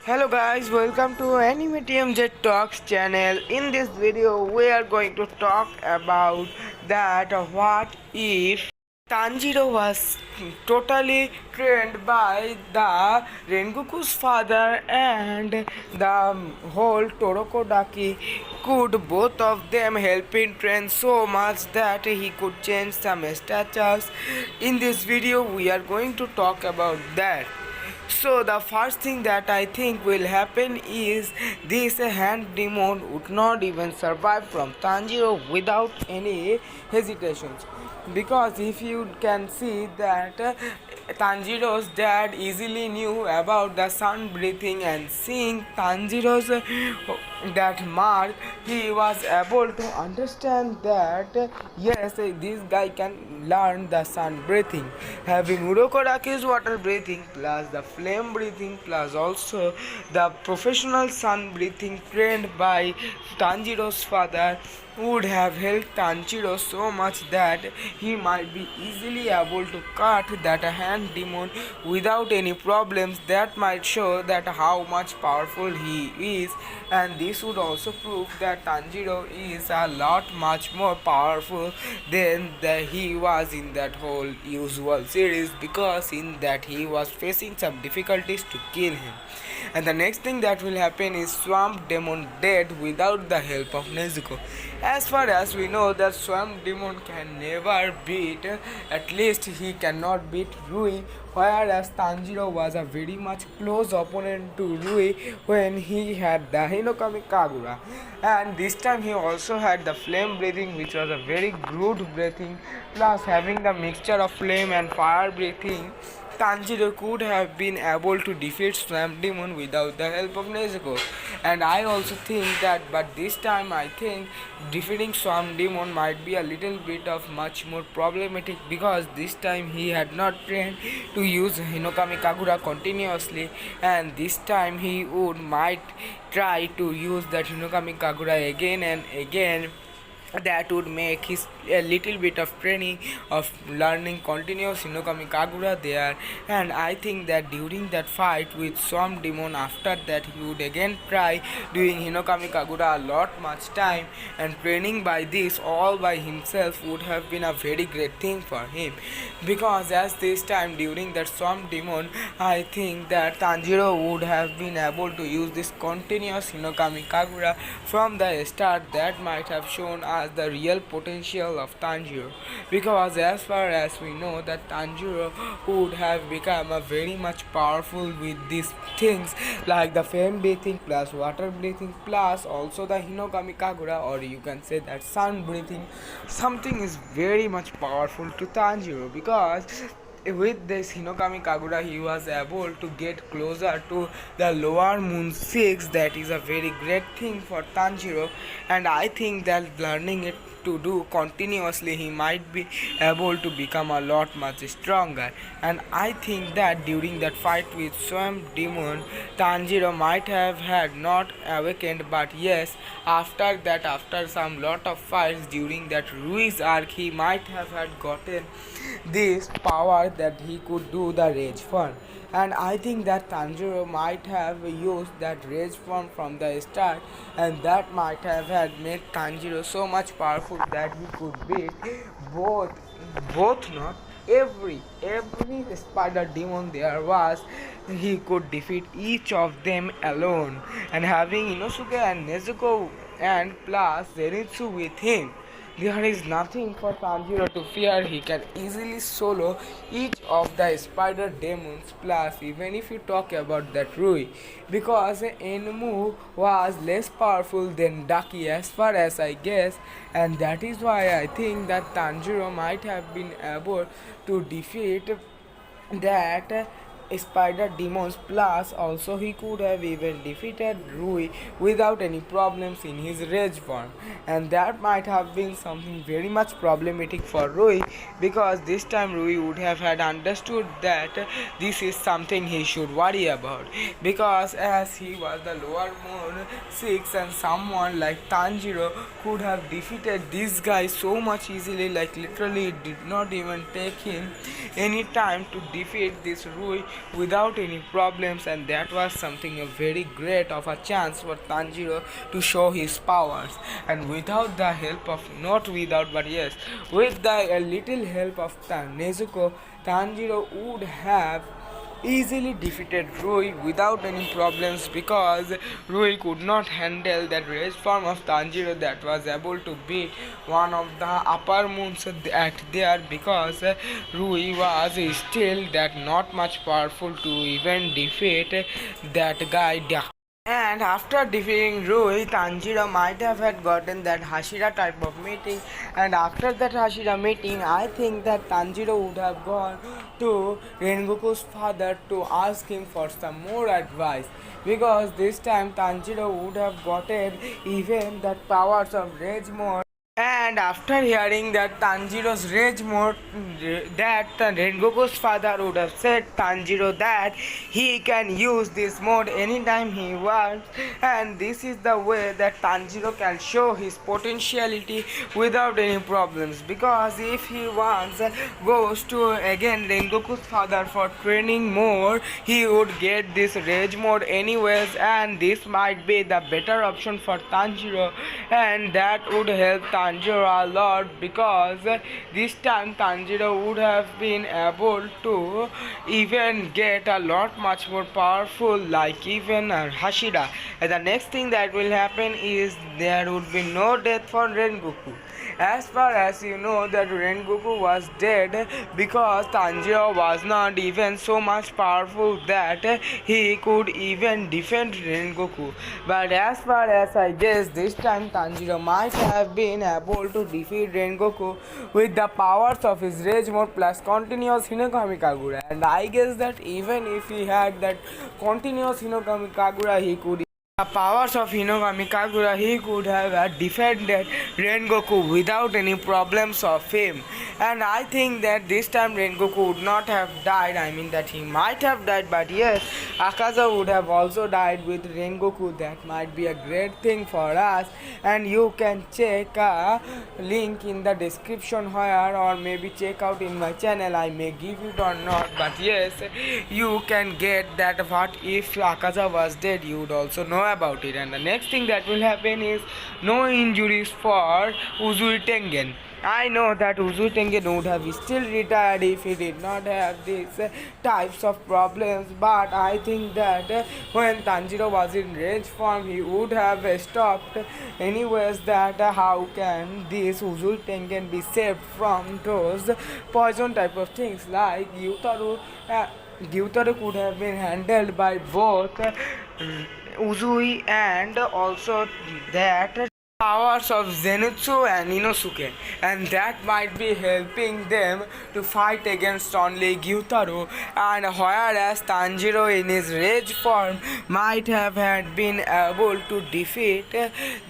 Hello guys, welcome to Anime TMJ Talks channel. In this video, we are going to talk about that what if Tanjiro was totally trained by the Rengoku's father and the whole Torokodaki. Could both of them help him train so much that he could change some statues? In this video, we are going to talk about that. So the first thing that I think will happen is this hand demon would not even survive from Tanjiro without any hesitations. Because if you can see that Tanjiro's dad easily knew about the sun breathing, and seeing Tanjiro's that mark, he was able to understand that yes, this guy can learn the sun breathing. Having Urokodaki's water breathing plus the flame breathing plus also the professional sun breathing trained by Tanjiro's father would have helped Tanjiro so much that he might be easily able to cut that hand demon without any problems. That might show that how much powerful he is, and this would also prove that Tanjiro is a lot much more powerful than he was in that whole usual series, because in that he was facing some difficulties to kill him. And the next thing that will happen is Swamp Demon dead without the help of Nezuko. As far as we know that Swamp Demon can never beat, at least he cannot beat Rui, whereas Tanjiro was a very much close opponent to Rui when he had the Hinokami Kagura. And this time he also had the flame breathing, which was a very good breathing, plus having the mixture of flame and fire breathing. Tanjiro could have been able to defeat Swamp Demon without the help of Nezuko. And I also think that, but this time I think defeating Swamp Demon might be a little bit of much more problematic, because this time he had not trained to use Hinokami Kagura continuously, and this time he would might try to use that Hinokami Kagura again and again. That would make his a little bit of training of learning continuous Hinokami Kagura there. And I think that during that fight with Swamp Demon, after that he would again try doing Hinokami Kagura a lot much time, and training by this all by himself would have been a very great thing for him, because as this time during that Swamp Demon, I think that Tanjiro would have been able to use this continuous Hinokami Kagura from the start. That might have shown us the real potential of Tanjiro, because as far as we know that Tanjiro would have become a very much powerful with these things like the flame breathing plus water breathing plus also the Hinokami Kagura, or you can say that sun breathing. Something is very much powerful to Tanjiro, because with this Hinokami Kagura he was able to get closer to the lower moon 6. That is a very great thing for Tanjiro, and I think that learning it to do continuously he might be able to become a lot much stronger. And I think that during that fight with Swamp Demon, Tanjiro might have had not awakened, but yes, after that, after some lot of fights during that Ruiz arc, he might have had gotten this power that he could do the rage form. And I think that Tanjiro might have used that rage form from the start, and that might have had made Tanjiro so much powerful that he could beat both not every spider demon there was. He could defeat each of them alone, and having Inosuke and Nezuko and plus Zenitsu with him, there is nothing for Tanjiro to fear. He can easily solo each of the spider demons. Plus, even if you talk about that Rui, because Enmu was less powerful than Daki as far as I guess, and that is why I think that Tanjiro might have been able to defeat that spider demons. Plus also he could have even defeated Rui without any problems in his rage form, and that might have been something very much problematic for Rui, because this time Rui would have had understood that this is something he should worry about, because as he was the lower moon 6, and someone like Tanjiro could have defeated this guy so much easily, like literally it did not even take him any time to defeat this Rui without any problems, and that was something a very great of a chance for Tanjiro to show his powers. And without the help of, not without but yes, with the little help of Nezuko, Tanjiro would have easily defeated Rui without any problems, because Rui could not handle that rage form of Tanjiro that was able to beat one of the upper moons at there, because Rui was still that not much powerful to even defeat that guy. And after defeating Rui, Tanjiro might have had gotten that Hashida type of meeting, and after that Hashida meeting, I think that Tanjiro would have gone to Rengoku's father to ask him for some more advice, because this time Tanjiro would have gotten even that powers of rage mode. And after hearing that Tanjiro's rage mode, that Rengoku's father would have said Tanjiro that he can use this mode anytime he wants, and this is the way that Tanjiro can show his potentiality without any problems, because if he wants goes to again Rengoku's father for training more, he would get this rage mode anyways, and this might be the better option for Tanjiro, and that would help Tanjiro a lot, because this time Tanjiro would have been able to even get a lot much more powerful, like even Hashida. And the next thing that will happen is there would be no death for Rengoku. As far as you know that Rengoku was dead, because Tanjiro was not even so much powerful that he could even defend Rengoku. But as far as I guess, this time Tanjiro might have been able to defeat Rengoku with the powers of his rage mode plus continuous Hinokami Kagura. And I guess that even if he had that continuous Hinokami Kagura, he could the powers of Hinokami Kagura, he could have defended Rengoku without any problems of him. And I think that this time Rengoku would not have died. I mean that he might have died, but yes, Akaza would have also died with Rengoku. That might be a great thing for us. And you can check a link in the description where, or maybe check out in my channel. I may give it or not, but yes, you can get that what if Akaza was dead, you would also know about it. And the next thing that will happen is no injuries for Uzui Tengen. I know that Uzui Tengen would have still retired if he did not have these types of problems, but I think that when Tanjiro was in rage form, he would have stopped anyways. That how can this Uzui Tengen be saved from those poison type of things, like Gyutaro. Gyutaro could have been handled by both Uzui and also that powers of Zenitsu and Inosuke, and that might be helping them to fight against only Gyutaro, and whereas Tanjiro in his rage form might have had been able to defeat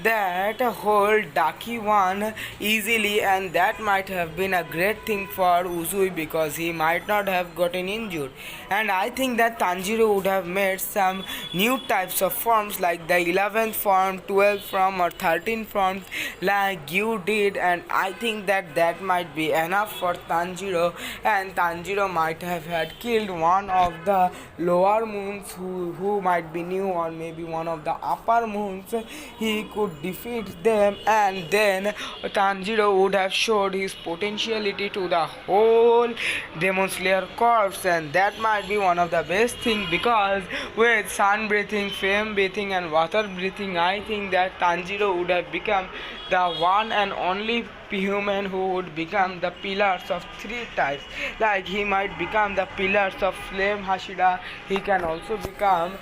that whole Daki one easily, and that might have been a great thing for Uzui, because he might not have gotten injured. And I think that Tanjiro would have made some new types of forms, like the 11th form, 12th form, or 13th forms like you did, and I think that that might be enough for Tanjiro, and Tanjiro might have had killed one of the lower moons who might be new, or maybe one of the upper moons. He could defeat them, and then Tanjiro would have showed his potentiality to the whole Demon Slayer corps, and that might be one of the best thing, because with sun breathing, flame breathing, and water breathing, I think that Tanjiro would have become the one and only human who would become the pillars of three types. Like he might become the pillars of flame Hashira, he can also become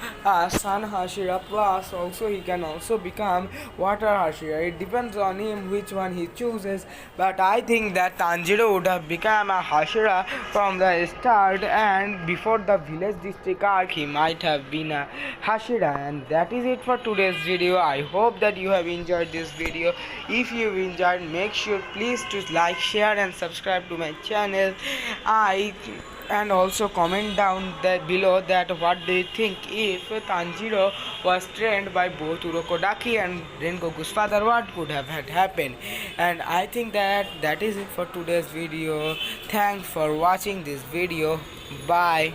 sun Hashira, plus also he can also become water Hashira. It depends on him which one he chooses, but I think that Tanjiro would have become a Hashira from the start, and before the village district arc he might have been a Hashira. And that is it for today's video. I hope that you have enjoyed this video. If you enjoyed, make sure please to like, share and subscribe to my channel. And also comment down there below that what do you think, if Tanjiro was trained by both Urakodaki and Rengoku's father, what could have had happened. And I think that that is it for today's video. Thanks for watching this video. Bye.